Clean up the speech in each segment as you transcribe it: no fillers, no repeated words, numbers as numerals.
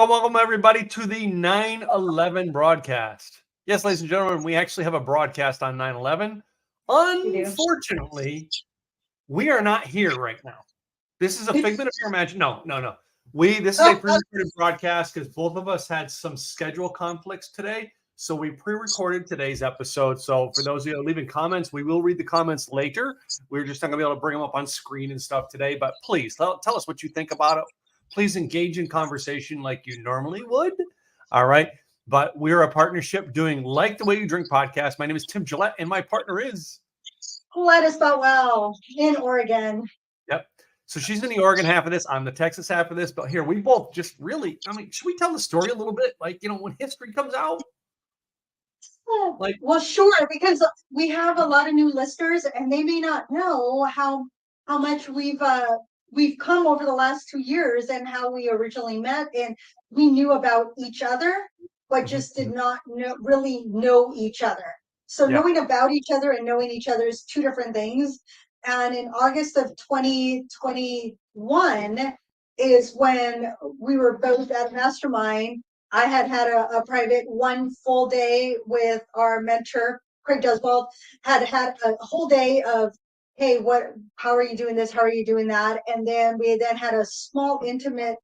Welcome, everybody, to the 9/11 broadcast. Yes, ladies and gentlemen, we actually have a broadcast on 9/11. Unfortunately, we are not here right now. This is a figment of your imagination. No. This is a pre-recorded broadcast because both of us had some schedule conflicts today. So we pre-recorded today's episode. So for those of you leaving comments, we will read the comments later. We're just not going to be able to bring them up on screen and stuff today. But please tell us what you think about it. Please engage in conversation like you normally would. All right. But we're a partnership doing Like the Way You Drink podcast. My name is Tim Gillette, and my partner is Gladys in Oregon. Yep. So she's in the Oregon half of this. I'm the Texas half of this. But here, we both just really, should we tell the story a little bit? Like, when history comes out? Well, sure, because we have a lot of new listeners, and they may not know how much we've come over the last 2 years and how we originally met, and we knew about each other, but just did not really know each other. So knowing about each other and knowing each other is two different things. And in August of 2021 is when we were both at Mastermind. I had a private 1 full day with our mentor, Craig Duswald, had a whole day of, hey, how are you doing this? How are you doing that? And then we had a small, intimate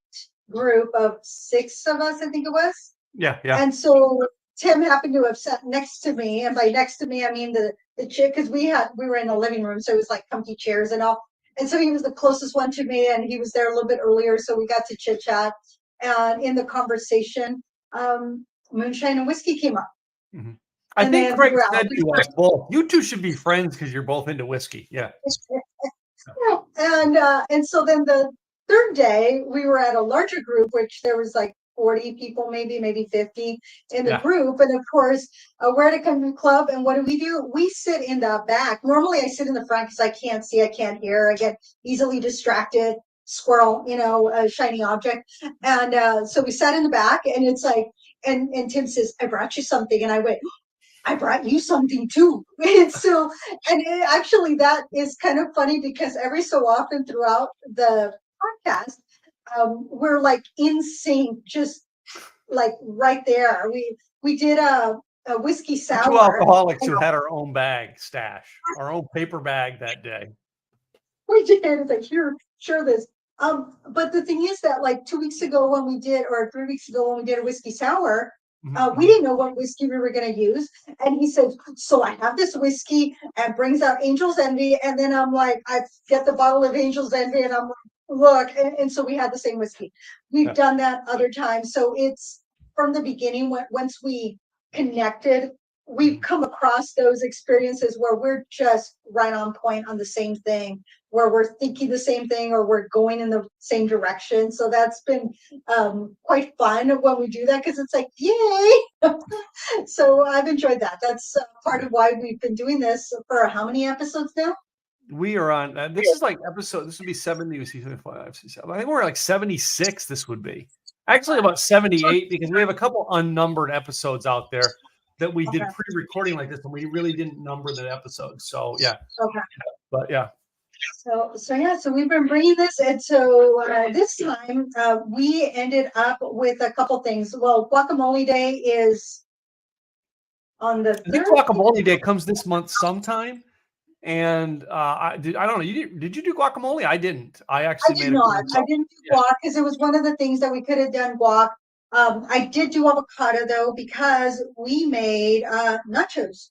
group of 6 of us, I think it was. Yeah. And so Tim happened to have sat next to me. And by next to me, I mean the chair, because we were in the living room. So it was like comfy chairs and all. And so he was the closest one to me, and he was there a little bit earlier. So we got to chit chat. And in the conversation, moonshine and whiskey came up. Mm-hmm. I think Craig said to us, well, you two should be friends because you're both into whiskey. Yeah. And so then the third day, we were at a larger group, which there was like 40 people, maybe 50 in the group. And of course, we're at a country club. And what do? We sit in the back. Normally I sit in the front because I can't see, I can't hear. I get easily distracted. Squirrel, a shiny object. And so we sat in the back, and it's like, and Tim says, I brought you something. And I went, I brought you something too. Actually, that is kind of funny because every so often throughout the podcast, we're like in sync, just like right there. We did a whiskey sour. 2 alcoholics who had our own bag stash, our own paper bag that day. We did. It's like, share this. But the thing is that like 2 weeks ago when we did, or 3 weeks ago when we did a whiskey sour, we didn't know what whiskey we were going to use. And he said, so I have this whiskey, and brings out Angel's Envy. And then I'm like, I get the bottle of Angel's Envy, and I'm like, look. And so we had the same whiskey. We've done that other times. So it's from the beginning, once we connected, we've come across those experiences where we're just right on point on the same thing, where we're thinking the same thing, or we're going in the same direction. So that's been quite fun when we do that, because it's like, yay. So I've enjoyed that. That's part of why we've been doing this for how many episodes now? We are on, this is like episode, this would be 70, 75, I think we're like 76, this would be. Actually about 78, because we have a couple unnumbered episodes out there that we did pre-recording like this, and we really didn't number the episodes. So yeah. Okay. But yeah. So we've been bringing this, and so this time we ended up with a couple things. Well, Guacamole Day is on the 3rd. I think Guacamole Day comes this month sometime. And I don't know. Did you do guacamole? I didn't. I did not. I didn't do guac because it was one of the things that we could have done guac. I did do avocado though, because we made nachos.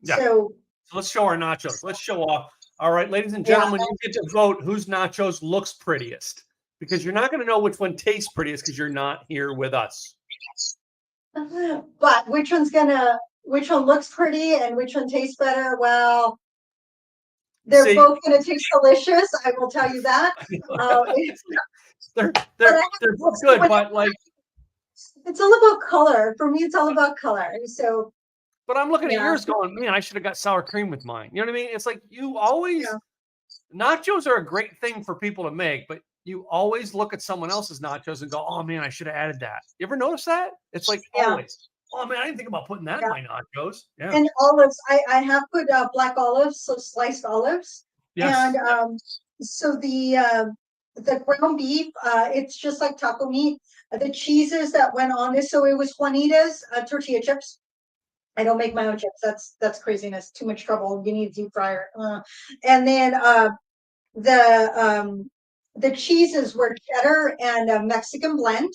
Yeah. So let's show our nachos. Let's show off. All right, ladies and gentlemen, you get to vote whose nachos looks prettiest, because you're not going to know which one tastes prettiest because you're not here with us. But which one looks pretty and which one tastes better? Well, they're both going to taste delicious. I will tell you that. They're both good, but like, it's all about color. For me, it's all about color. So. But I'm looking at yours going, man, I should have got sour cream with mine. You know what I mean? It's like you always, nachos are a great thing for people to make, but you always look at someone else's nachos and go, oh man, I should have added that. You ever notice that? It's like always, oh man, I didn't think about putting that in my nachos. Yeah. And olives, I have put black olives, so sliced olives. Yes. And so the the ground beef, it's just like taco meat. The cheeses that went on this, so it was Juanita's tortilla chips. I don't make my own chips. That's craziness. Too much trouble. You need a deep fryer. And then the cheeses were cheddar and a Mexican blend.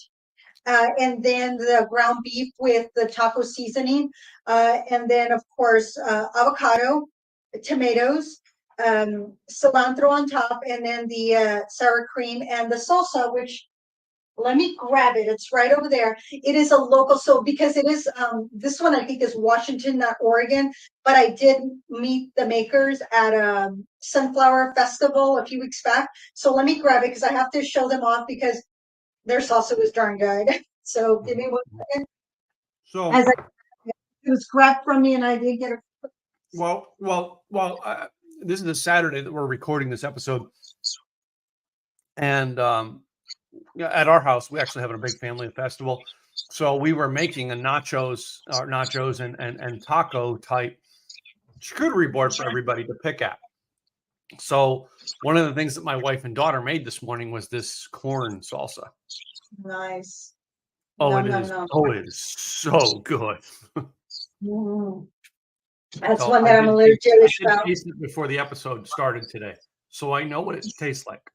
And then the ground beef with the taco seasoning, and then of course avocado, tomatoes, cilantro on top, and then the sour cream and the salsa, which let me grab it. It's right over there. It is a local, so because it is this one I think is Washington, not Oregon, but I did meet the makers at a sunflower festival a few weeks back. So let me grab it because I have to show them off because their salsa was darn good. So give me 1 second. So As it was grabbed from me, and I did get a. well. This is a Saturday that we're recording this episode, and at our house we actually have a big family festival. So we were making a nachos and taco type charcuterie board for everybody to pick at. So one of the things that my wife and daughter made this morning was this corn salsa. Nice. Oh, it is. Oh, it is so good. That's So one that I'm a little jealous I did about. taste it before the episode started today, so I know what it tastes like.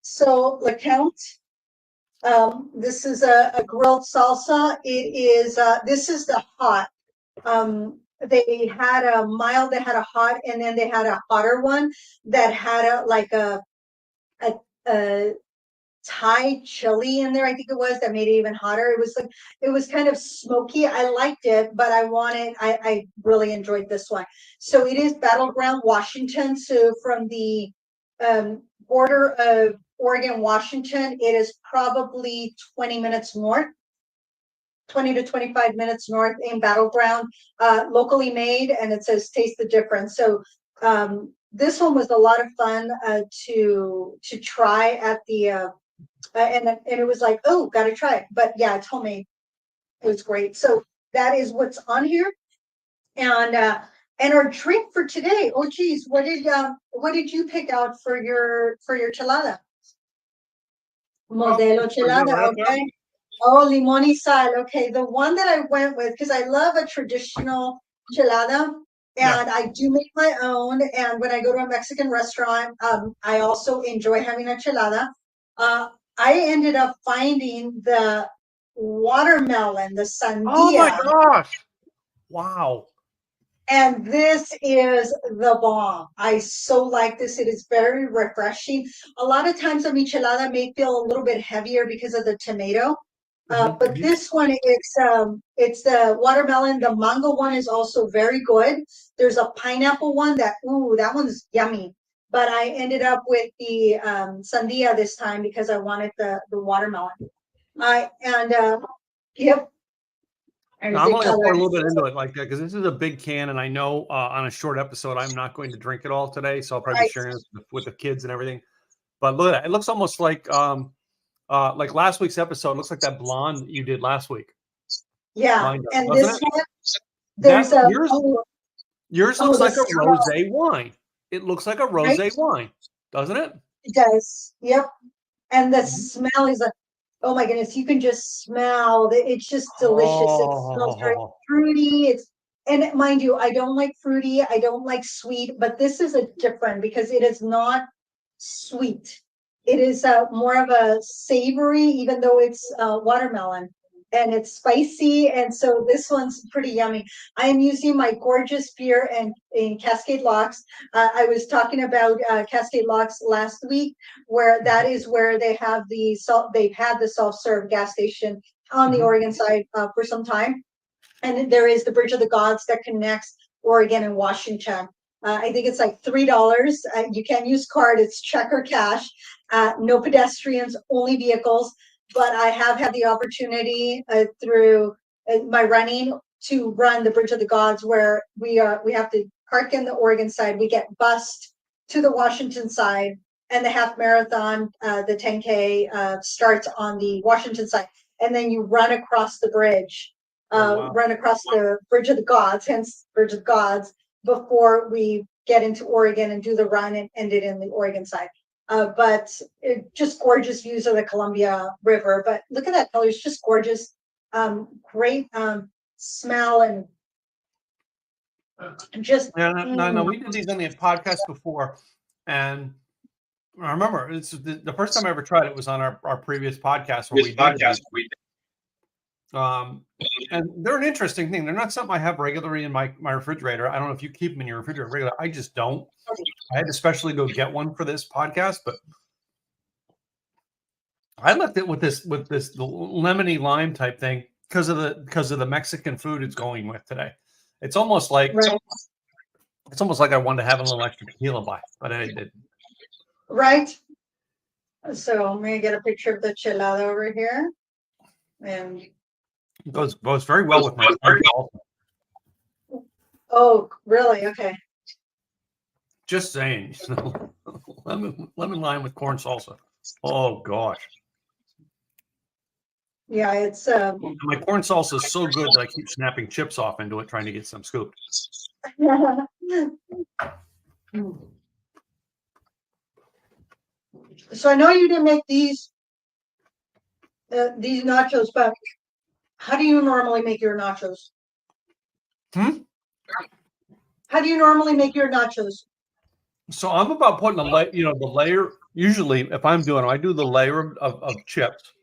So LeCount, this is a grilled salsa. It is this is the hot. They had a mild, they had a hot, and then they had a hotter one that had a Thai chili in there, I think it was, that made it even hotter. It was like, it was kind of smoky. I liked it, but I really enjoyed this one. So it is Battleground, Washington. So from the border of Oregon, Washington, it is probably 20 minutes north. 20 to 25 minutes north in Battleground, locally made, and it says taste the difference. So this one was a lot of fun to try at the and it was like, oh, gotta try it. But yeah, it's homemade. It was great. So that is what's on here, and our drink for today. Oh geez, what did you pick out for your chelada? Modelo chelada, okay. Oh, limón y sal. Okay, the one that I went with, because I love a traditional chelada, and I do make my own. And when I go to a Mexican restaurant, I also enjoy having a chelada. I ended up finding the watermelon, the sandia. Oh my gosh! Wow. And this is the bomb. I so like this. It is very refreshing. A lot of times a michelada may feel a little bit heavier because of the tomato. But this one, it's the watermelon. The mango one is also very good. There's a pineapple one that one's yummy. But I ended up with the sandia this time because I wanted the watermelon. Yep. No, I'm only gonna pour a little bit into it like that because this is a big can, and I know on a short episode I'm not going to drink it all today, so I'll probably be sharing it with the kids and everything. But look at that; it looks almost like last week's episode. It looks like that blonde you did last week. Yeah, and this one, there's yours looks like a rosé wine. It looks like a rosé wine, doesn't it? It does. Yep. And the smell is oh my goodness, you can just smell that. It's just delicious. It smells very fruity. And mind you, I don't like fruity. I don't like sweet, but this is a different because it is not sweet. It is more of a savory, even though it's watermelon, and it's spicy. And so this one's pretty yummy. I am using my gorgeous beer in Cascade Locks. I was talking about Cascade Locks last week, where that is where they've had the self-serve gas station on the Oregon side for some time. And there is the Bridge of the Gods that connects Oregon and Washington. I think it's like $3. You can't use card, it's check or cash. No pedestrians, only vehicles. But I have had the opportunity through my running to run the Bridge of the Gods, where we have to park in the Oregon side. We get bused to the Washington side, and the half marathon, the 10K, starts on the Washington side, and then you run across the bridge, run across the Bridge of the Gods, hence Bridge of Gods, before we get into Oregon and do the run and end it in the Oregon side. but just gorgeous views of the Columbia River. But look at that color; it's just gorgeous. Great smell and just. No. We did these on the podcast before, and I remember it's the first time I ever tried it was on our previous podcast where we did these. And they're an interesting thing. They're not something I have regularly in my refrigerator. I don't know if you keep them in your refrigerator regular. I just don't. I had to specially go get one for this podcast, but I left it with this lemony lime type thing because of the Mexican food it's going with today. It's almost like I wanted to have a little extra tequila by, but I didn't. Right. So I'm gonna get a picture of the chelada over here, and it goes very well with my. Oh, really? Okay. Just saying. lemon lime with corn salsa. Oh gosh. Yeah, it's my corn salsa is so good that I keep snapping chips off into it, trying to get some scooped. So I know you didn't make these nachos, but how do you normally make your nachos? How do you normally make your nachos? So I'm about putting the layer. Usually, if I'm doing it, I do the layer of chips.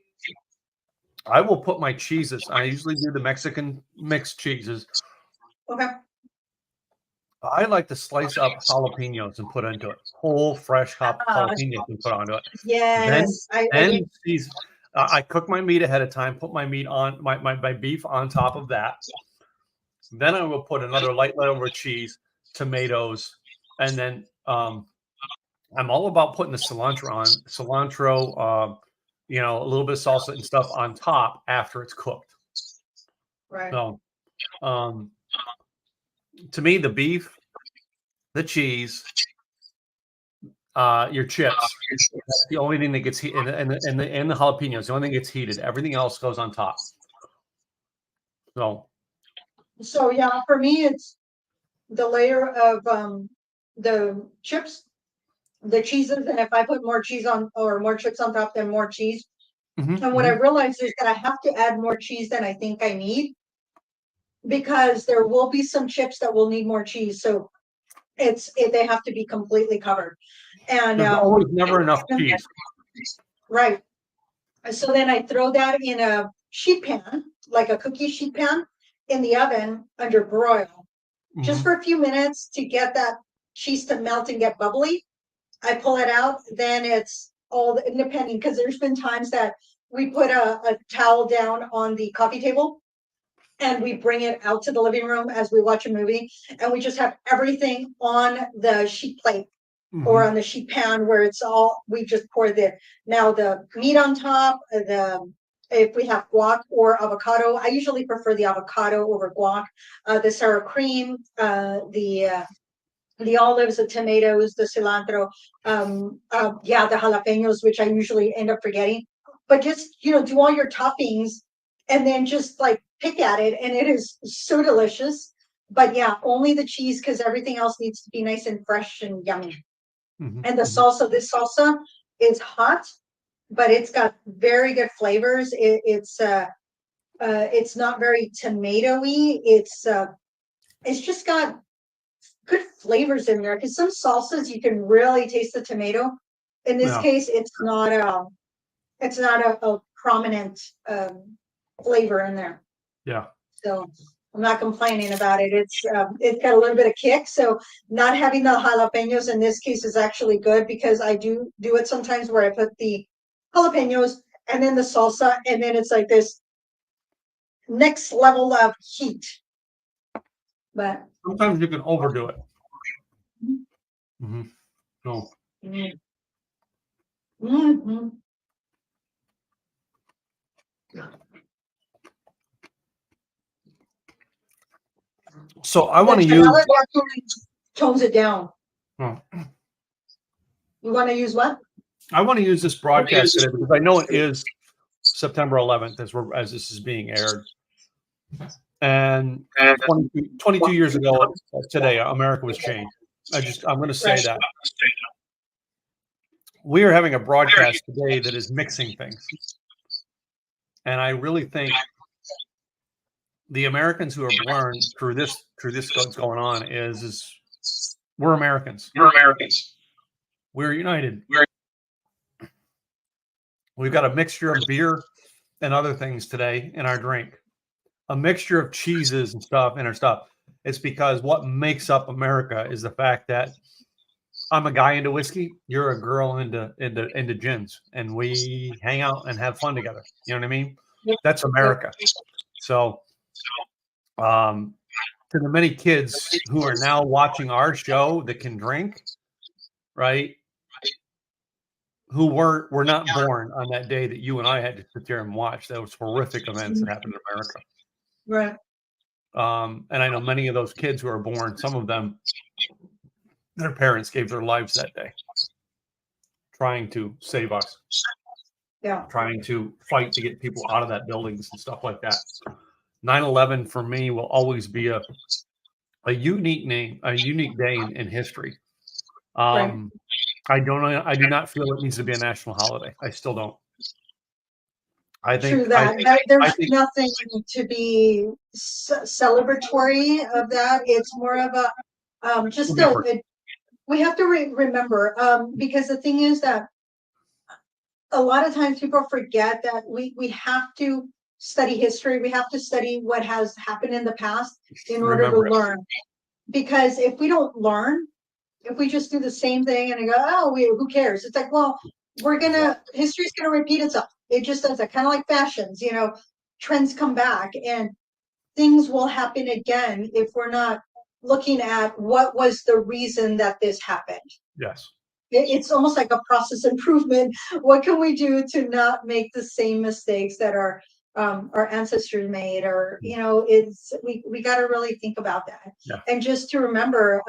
I will put my cheeses. I usually do the Mexican mixed cheeses. Okay. I like to slice up jalapenos and put into it. Whole, fresh jalapenos and put onto it. Yes. I cook my meat ahead of time, put my meat on, my beef on top of that. Then I will put another light layer of cheese, tomatoes, and then I'm all about putting the cilantro on. A little bit of salsa and stuff on top after it's cooked. Right. So, to me, the beef, the cheese, your chips, that's the only thing that gets heated, and the jalapenos, the only thing that gets heated. Everything else goes on top. So yeah, for me, it's the layer of the chips, the cheeses, and if I put more cheese on or more chips on top, then more cheese. And what I realized is that I have to add more cheese than I think I need, because there will be some chips that will need more cheese. So they have to be completely covered. And there's always never enough cheese. Right. So then I throw that in a sheet pan, like a cookie sheet pan, in the oven under broil, just for a few minutes to get that cheese to melt and get bubbly. I pull it out, then it's all independent, because there's been times that we put a towel down on the coffee table and we bring it out to the living room as we watch a movie, and we just have everything on the sheet plate or on the sheet pan, where it's all, we just pour the meat on top, if we have guac or avocado. I usually prefer the avocado over guac, the sour cream, the olives, the tomatoes, the cilantro, the jalapenos, which I usually end up forgetting. But just, do all your toppings and then just like pick at it, and it is so delicious. But yeah, only the cheese, because everything else needs to be nice and fresh and yummy. And the salsa, this salsa is hot, but it's got very good flavors. It's not very tomatoey. It's just got good flavors in there, because some salsas you can really taste the tomato. In this case, it's not a prominent flavor in there. Yeah. So I'm not complaining about it. It's got a little bit of kick. So not having the jalapenos in this case is actually good, because I do it sometimes where I put the jalapenos and then the salsa, and then it's like this next level of heat. But sometimes you can overdo it. So. So I want to use. Tones it down. You want to use what? I want to use this broadcast today because I know it is September 11th as this is being aired. And 22 years ago today, America was changed. I'm going to say that. we are having a broadcast today that is mixing things. And I really think the Americans who have learned through this what's going on is we're Americans. We're Americans. We're united. We've got a mixture of beer and other things today in our drink. A mixture of cheeses and stuff in our stuff. It's because what makes up America is the fact that I'm a guy into whiskey, you're a girl into gins, and we hang out and have fun together. You know what I mean? That's America. So to the many kids who are now watching our show that can drink, right? Who were not born on that day that you and I had to sit there and watch those horrific events that happened in America. Right. And I know many of those kids who are born, some of them, their parents gave their lives that day, trying to save us. Yeah. Trying to fight to get people out of that buildings and stuff like that. 9/11 for me will always be a unique day in history. Right. I do not feel it needs to be a national holiday. I still don't. I think True that. There's nothing to be celebratory of that. It's more of a we have to remember because the thing is that a lot of times people forget that we have to study history. We have to study what has happened in the past in order to learn. Because if we don't learn, if we just do the same thing and go, oh, who cares? It's like, well, history's gonna repeat itself. It just does that, kind of like fashions, trends come back and things will happen again if we're not looking at what was the reason that this happened. Yes. It's almost like a process improvement. What can we do to not make the same mistakes that our ancestors made? Or we got to really think about that. Yeah. And just to remember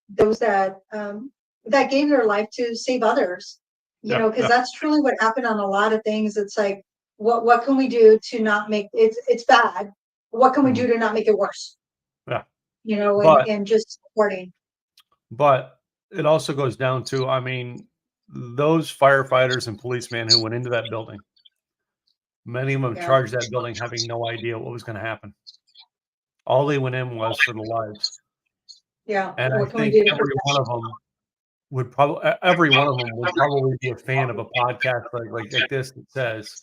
those that gave their life to save others. Because that's truly what happened on a lot of things. It's like, what can we do to not make it's bad? What can we do to not make it worse? Yeah. And just supporting. But it also goes down to, those firefighters and policemen who went into that building, many of them charged that building having no idea what was going to happen. All they went in was for the lives. Yeah. And I think every one of them would probably be a fan of a podcast like this that says,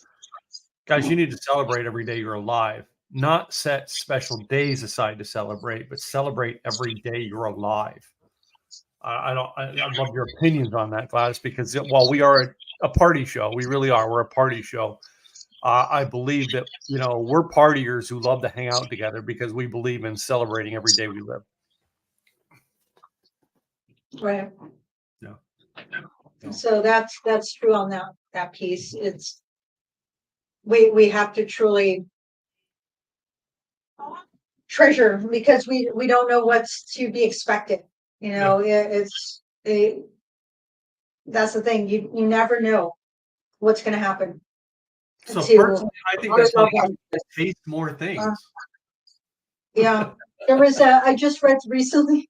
guys, you need to celebrate every day you're alive. Not set special days aside to celebrate, but celebrate every day you're alive. I love your opinions on that, Gladys, because while we are a party show, we really are. We're a party show. I believe that, we're partiers who love to hang out together because we believe in celebrating every day we live. Right. Yeah. So that's true on that piece. It's we have to truly treasure because we don't know what's to be expected. That's the thing. You never know what's going to happen. So personally, I think that's why I taste more things. Yeah, there was I just read recently.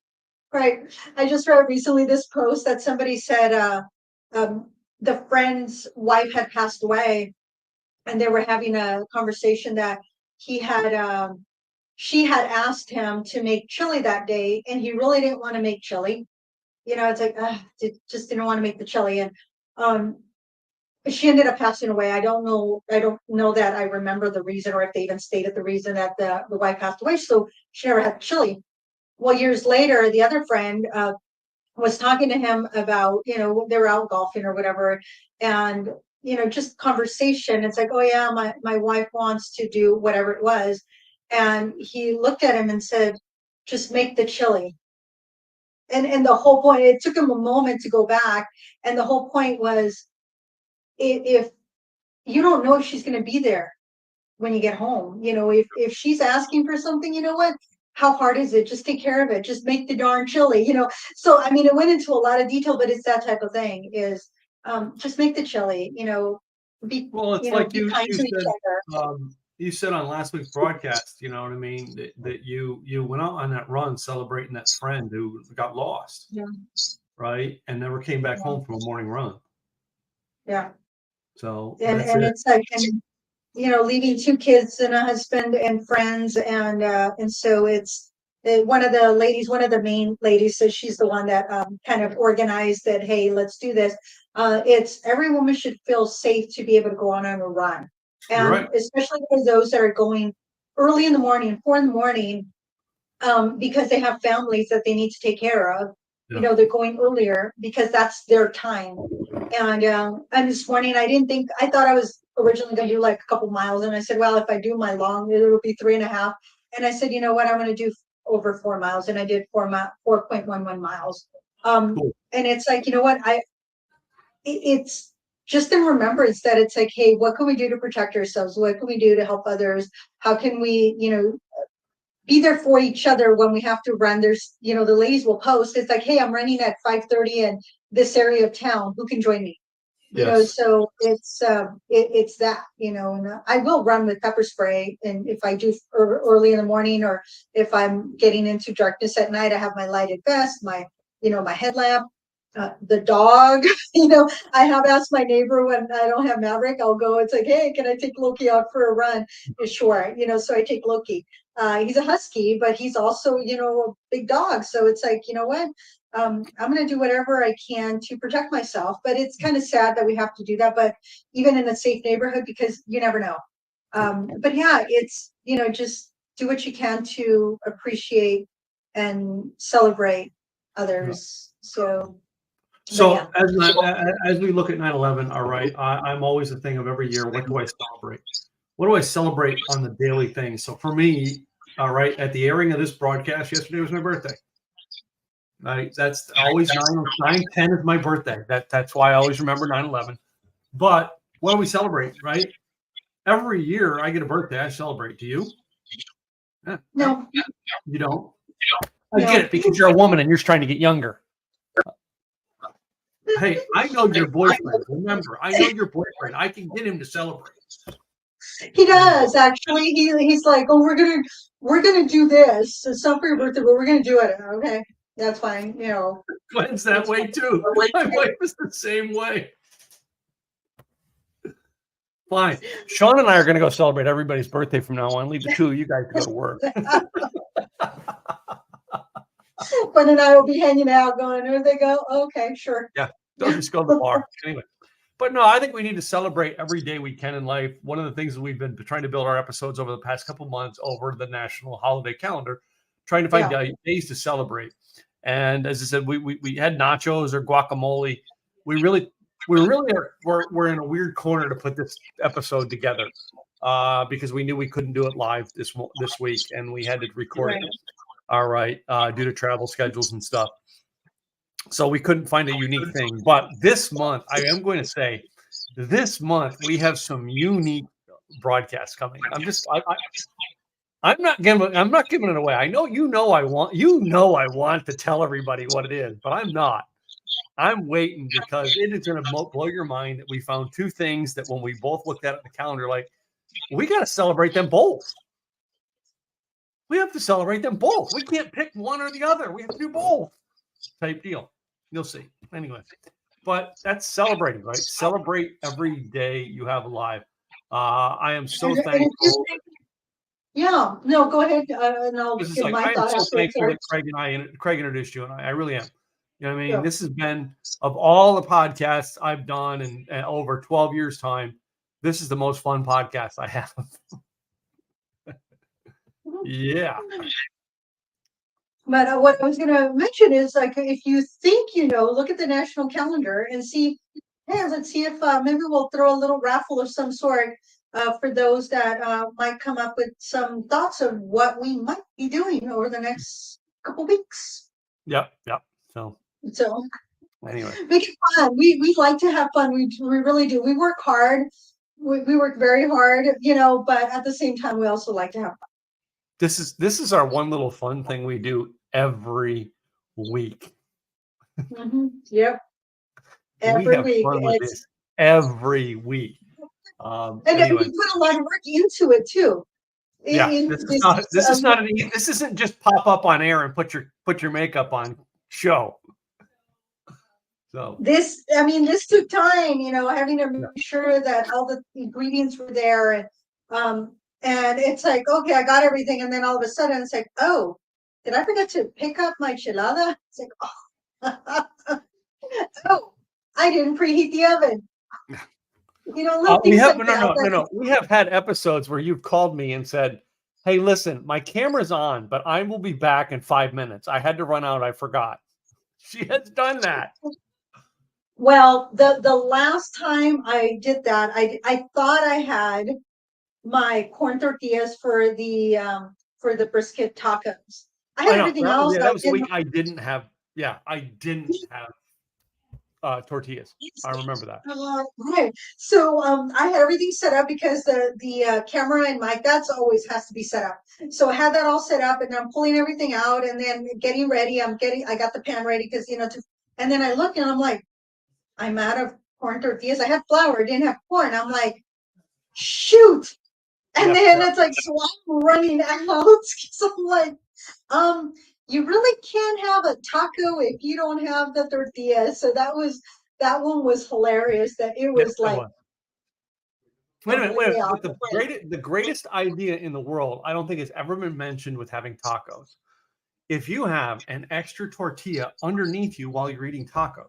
Right, I just read recently this post that somebody said the friend's wife had passed away, and they were having a conversation that she had asked him to make chili that day, and he really didn't want to make chili. It's like just didn't want to make the chili, and she ended up passing away. I don't know that I remember the reason, or if they even stated the reason that the wife passed away. So she never had chili. Well, years later, the other friend was talking to him about, they were out golfing or whatever, and just conversation. It's like, oh yeah, my wife wants to do whatever it was. And he looked at him and said, just make the chili. And the whole point, it took him a moment to go back. And the whole point was, if you don't know if she's going to be there when you get home, if she's asking for something, you know what? How hard is it? Just take care of it. Just make the darn chili, So, it went into a lot of detail, but it's that type of thing is just make the chili, be, it's like be kind to each other. You said on last week's broadcast, you know what I mean, that you went out on that run celebrating that friend who got lost, right? And never came back home from a morning run. Yeah. So And that's it. it's like, and leaving 2 kids and a husband and friends, and so it's one of the main ladies, so she's the one that kind of organized that. Hey, let's do this. It's every woman should feel safe to be able to go on a run, You're and right. especially for those that are going early in the morning, 4 in the morning, because they have families that they need to take care of. Yeah. They're going earlier because that's their time. And this morning I thought I was originally going to do like a couple miles. And I said, well, if I do my long, it'll be 3.5. And I said, you know what, I'm going to do over 4 miles. And I did 4.11 miles. Cool. And it's like, you know what, it's just in remembrance that it's like, hey, what can we do to protect ourselves? What can we do to help others? How can we, be there for each other when we have to run? There's, the ladies will post. It's like, hey, I'm running at 5:30 in this area of town. Who can join me? Yes. So it's that, and I will run with pepper spray. And if I do early in the morning, or if I'm getting into darkness at night, I have my lighted vest, my headlamp, the dog, I have asked my neighbor when I don't have Maverick, I'll go, it's like, hey, can I take Loki out for a run? Sure. So I take Loki. He's a husky, but he's also, a big dog. So it's like, you know what? I'm going to do whatever I can to protect myself. But it's kind of sad that we have to do that. But even in a safe neighborhood, because you never know. But yeah, it's, just do what you can to appreciate and celebrate others. So So yeah. as we look at 9/11, all right, I'm always a thing of every year. What do I celebrate? What do I celebrate on the daily thing? So for me, all right, at the airing of this broadcast yesterday was my birthday. Right, that's always 9/10 is my birthday. That's why I always remember 9/11. But what do we celebrate? Right, every year I get a birthday, I celebrate. Do you? Yeah, right? No, You don't. I get no. it because you're a woman and you're trying to get younger. Hey, I know your boyfriend. Remember, I know your boyfriend. I can get him to celebrate. He does actually. He's like, oh, we're gonna do this. It's not for your birthday, but we're gonna do it. Okay, that's fine. Glenn's that way too. My wife is the same way. Fine. Sean and I are going to go celebrate everybody's birthday from now on. Leave the two of you guys to go to work. Gwen and I will be hanging out, going, where they go? Okay, sure. Yeah, they'll just go to the bar anyway. But no, I think we need to celebrate every day we can in life. One of the things that we've been trying to build our episodes over the past couple months over the national holiday calendar, trying to find days to celebrate. And as I said, we had nachos or guacamole. We're in a weird corner to put this episode together because we knew we couldn't do it live this week, and we had to record it. All right, due to travel schedules and stuff. So we couldn't find a unique thing. But this month, I am going to say, this month we have some unique broadcasts coming. I'm not giving it away. I know I want to tell everybody what it is, but I'm not. I'm waiting because it is going to blow your mind that we found 2 things that when we both looked at it in the calendar, like, we got to celebrate them both. We have to celebrate them both. We can't pick one or the other. We have to do both type deal. You'll see. Anyway, but that's celebrating, right? Celebrate every day you have alive. I am so thankful. Yeah, no, go ahead, and I'll give my I am thoughts. so thankful that Craig introduced you, and I really am. You know what I mean? Yeah. This has been, of all the podcasts I've done in over 12 years' time, this is the most fun podcast I have. Yeah. But what I was going to mention is, like, if you think, look at the national calendar and see, hey, let's see if maybe we'll throw a little raffle of some sort for those that might come up with some thoughts of what we might be doing over the next couple weeks. Yep. So anyway, make it fun. We like to have fun. We really do. We work hard. We work very hard, but at the same time, we also like to have fun. This is our one little fun thing we do every week. Mm-hmm. Yep. Every week. Every week. And anyway. we put a lot of work into it too. Yeah, this isn't just pop up on air and put your makeup on show. So this took time, having to yeah. make sure that all the ingredients were there, and it's like, okay, I got everything, and then all of a sudden it's like, oh, did I forget to pick up my chilada? It's like, oh, oh, I didn't preheat the oven. Little We things have like that. no. We have had episodes where you've called me and said, "Hey, listen, my camera's on, but I will be back in 5 minutes. I had to run out. I forgot." She has done that. Well, the last time I did that, I thought I had my corn tortillas for the brisket tacos. I I had know everything else. that was the week I didn't have. Yeah, I didn't have tortillas. I remember that. Right. So I had everything set up because the camera and mic, that's always has to be set up. So I had that all set up, and I'm pulling everything out and then getting ready. I got the pan ready because and then I look and I'm like, I'm out of corn tortillas. I had flour, I didn't have corn. I'm like, shoot. And Yeah, then yeah. it's like, so I'm running out. So I'm like, you really can't have a taco if you don't have the tortillas. So that one was hilarious. That it Yeah, was that like one. Wait a minute, wait a completely minute. off. But the greatest idea in the world, I don't think has ever been mentioned with having tacos. If you have an extra tortilla underneath you while you're eating tacos,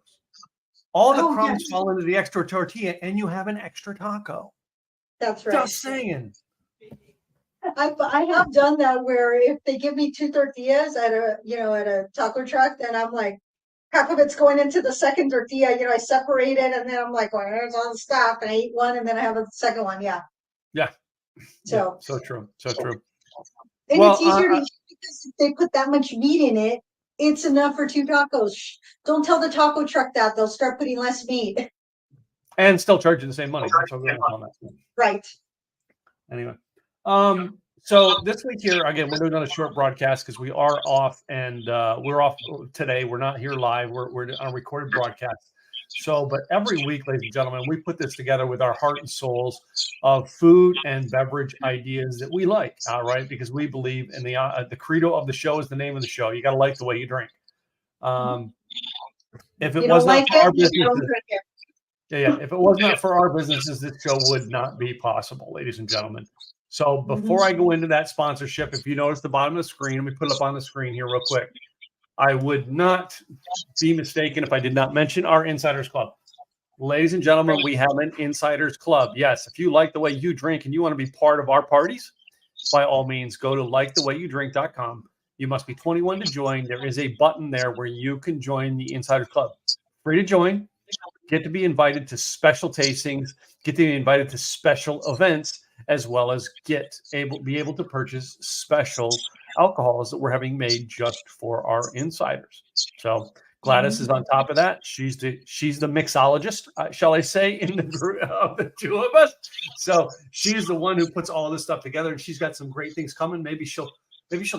all the Oh yeah, crumbs fall into the extra tortilla and you have an extra taco. that's right. Just saying. I have done that where if they give me two tortillas at a taco truck, then I'm like, half of it's going into the second tortilla. I separate it, and then I'm like, well, there's all the stuff, and I eat one, and then I have a second one. Yeah. Yeah. Yeah. So, So true. So true. and Well, it's easier to eat because if they put that much meat in it, it's enough for two tacos. Don't tell the taco truck that; they'll start putting less meat. and still charging the same money. That's what we're going to call that. Right. Anyway, so this week here again, we're doing on a short broadcast because we are off, and we're off today. We're not here live. We're on a recorded broadcast. So, but every week, ladies and gentlemen, we put this together with our heart and souls of food and beverage ideas that we like. All right, because we believe in the credo of the show is the name of the show. You got to like the way you drink. If it You was don't not like for our it, you business, don't drink it. yeah. If it was not for our businesses, this show would not be possible, ladies and gentlemen. So before I go into that sponsorship, if you notice the bottom of the screen, let me put it up on the screen here real quick. I would not be mistaken if I did not mention our Insiders Club. Ladies and gentlemen, we have an Insiders Club. Yes, if you like the way you drink and you want to be part of our parties, by all means, go to likethewayyouDrink.com. You must be 21 to join. There is a button there where you can join the Insiders Club. Free to join. Get to be invited to special tastings, get to be invited to special events, as well as be able to purchase special alcohols that we're having made just for our insiders. So Gladys is on top of that. She's the mixologist, shall I say, in the group of the two of us. So she's the one who puts all this stuff together, and she's got some great things coming. Maybe she'll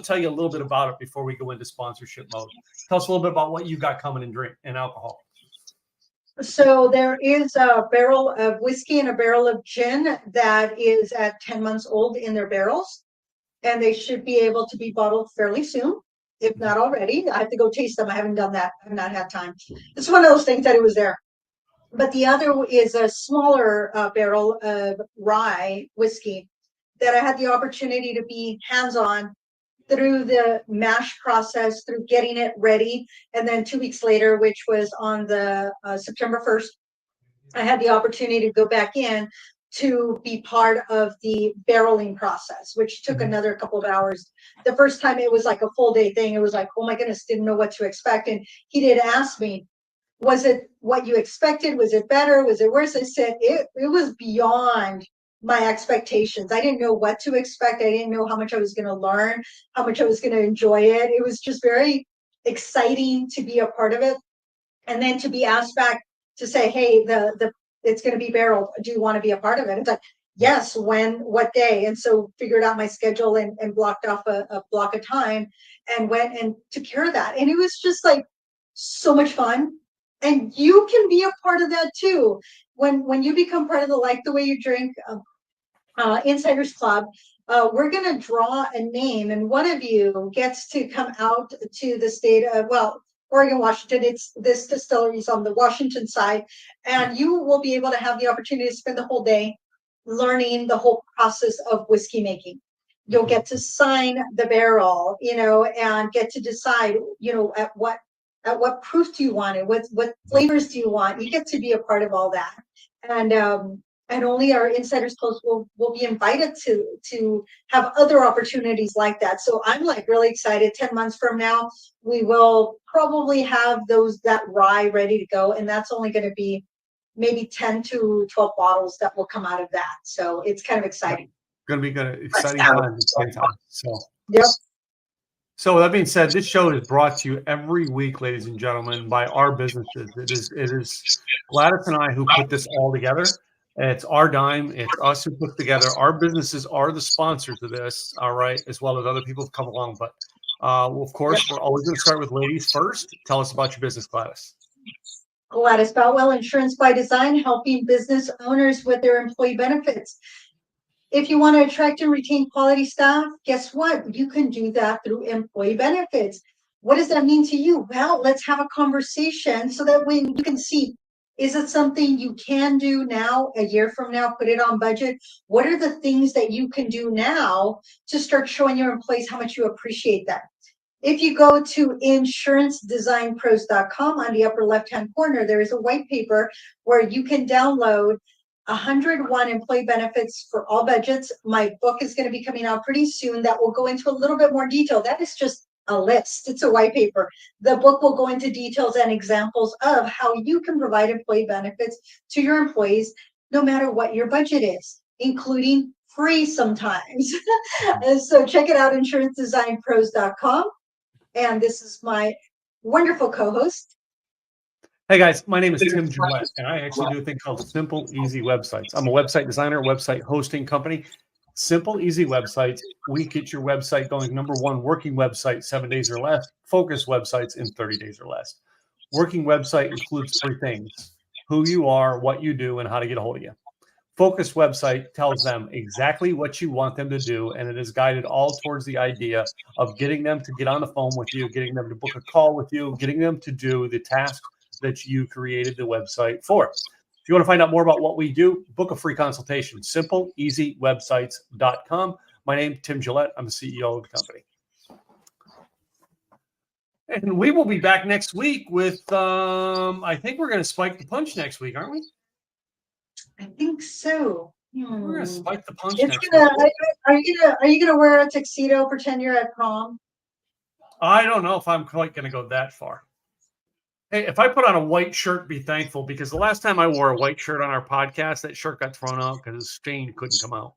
tell you a little bit about it before we go into sponsorship mode. Tell us a little bit about what you got coming in drink and alcohol. So there is a barrel of whiskey and a barrel of gin that is at 10 months old in their barrels, and they should be able to be bottled fairly soon, if not already. I have to go taste them. I haven't done that. I've not had time. It's one of those things that it was there. But the other is a smaller barrel of rye whiskey that I had the opportunity to be hands-on through the mash process, through getting it ready. And then 2 weeks later, which was on the September 1st, I had the opportunity to go back in to be part of the barreling process, which took another couple of hours. The first time it was like a full day thing. It was like, oh my goodness, didn't know what to expect. And he did ask me, was it what you expected? Was it better? Was it worse? I said, it was beyond my expectations. I didn't know what to expect. I didn't know how much I was going to learn, how much I was going to enjoy it. It was just very exciting to be a part of it. And then to be asked back to say, hey, it's going to be barreled. Do you want to be a part of it? It's like, yes, when, what day? And so figured out my schedule and blocked off a block of time and went and took care of that. And it was just like so much fun. And you can be a part of that too. When you become part of the Like the Way You Drink Insiders Club, we're going to draw a name, and one of you gets to come out to the state of, well, Oregon, Washington. It's this distillery is on the Washington side, and you will be able to have the opportunity to spend the whole day learning the whole process of whiskey making. You'll get to sign the barrel, and get to decide, at what proof do you want it, what flavors do you want. You get to be a part of all that, and only our Insiders Post will be invited to have other opportunities like that. So I'm like really excited. 10 months from now, we will probably have that rye ready to go, and that's only going to be maybe 10 to 12 bottles that will come out of that. So it's kind of exciting. Going to be good, exciting time at the same time. So, yep. So that being said, this show is brought to you every week, ladies and gentlemen, by our businesses. It is Gladys and I who put this all together. It's our dime. It's us who put together. Our businesses are the sponsors of this, all right, as well as other people have come along. But of course, we're always going to start with ladies first. Tell us about your business, Gladys. Gladys Boutwell, Insurance by Design, helping business owners with their employee benefits. If you want to attract and retain quality staff, guess what? You can do that through employee benefits. What does that mean to you? Well, let's have a conversation so that way you can see, is it something you can do now, a year from now, put it on budget? What are the things that you can do now to start showing your employees how much you appreciate them? If you go to insurancedesignpros.com, on the upper left-hand corner, there is a white paper where you can download 101 employee benefits for all budgets. My book is going to be coming out pretty soon that will go into a little bit more detail. That is just a list. It's a white paper. The book will go into details and examples of how you can provide employee benefits to your employees, no matter what your budget is, including free sometimes. And so check it out, insurancedesignpros.com. And this is my wonderful co-host. Hey guys, my name is Tim Gillette, and I actually do a thing called Simple Easy Websites. I'm a website designer, website hosting company. Simple Easy Websites, we get your website going. Number one, working website, 7 days or less. Focus websites in 30 days or less. Working website includes 3 things: who you are, what you do, and how to get a hold of you. Focus website tells them exactly what you want them to do, and it is guided all towards the idea of getting them to get on the phone with you, getting them to book a call with you, getting them to do the task that you created the website for. If you want to find out more about what we do, book a free consultation, simpleeasywebsites.com. My name is Tim Gillette. I'm the CEO of the company. And we will be back next week with, I think we're going to spike the punch next week, aren't we? I think so. We're going to spike the punch It's next gonna, week. Are you gonna wear a tuxedo, pretend you're at prom? I don't know if I'm quite going to go that far. Hey, if I put on a white shirt, be thankful, because the last time I wore a white shirt on our podcast, that shirt got thrown out because the stain couldn't come out.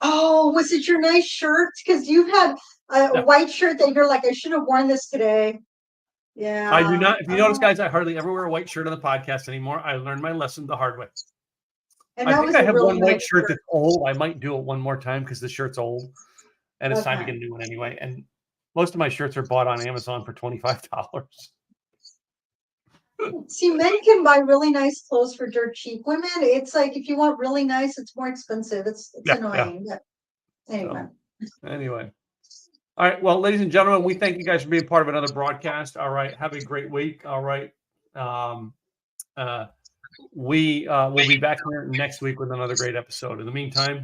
Oh, was it your nice shirt? Because you've had a white shirt that you're like, I should have worn this today. Yeah. I do not. If you notice, guys, I hardly ever wear a white shirt on the podcast anymore. I learned my lesson the hard way. And I think I have one white shirt that's old. I might do it one more time because the shirt's old, and it's time to get a new one anyway. And most of my shirts are bought on Amazon for $25. See, men can buy really nice clothes for dirt cheap. Women, it's like if you want really nice, it's more expensive. It's annoying. Yeah. But anyway. All right. Well, ladies and gentlemen, we thank you guys for being part of another broadcast. All right. Have a great week. All right. We will be back here next week with another great episode. In the meantime,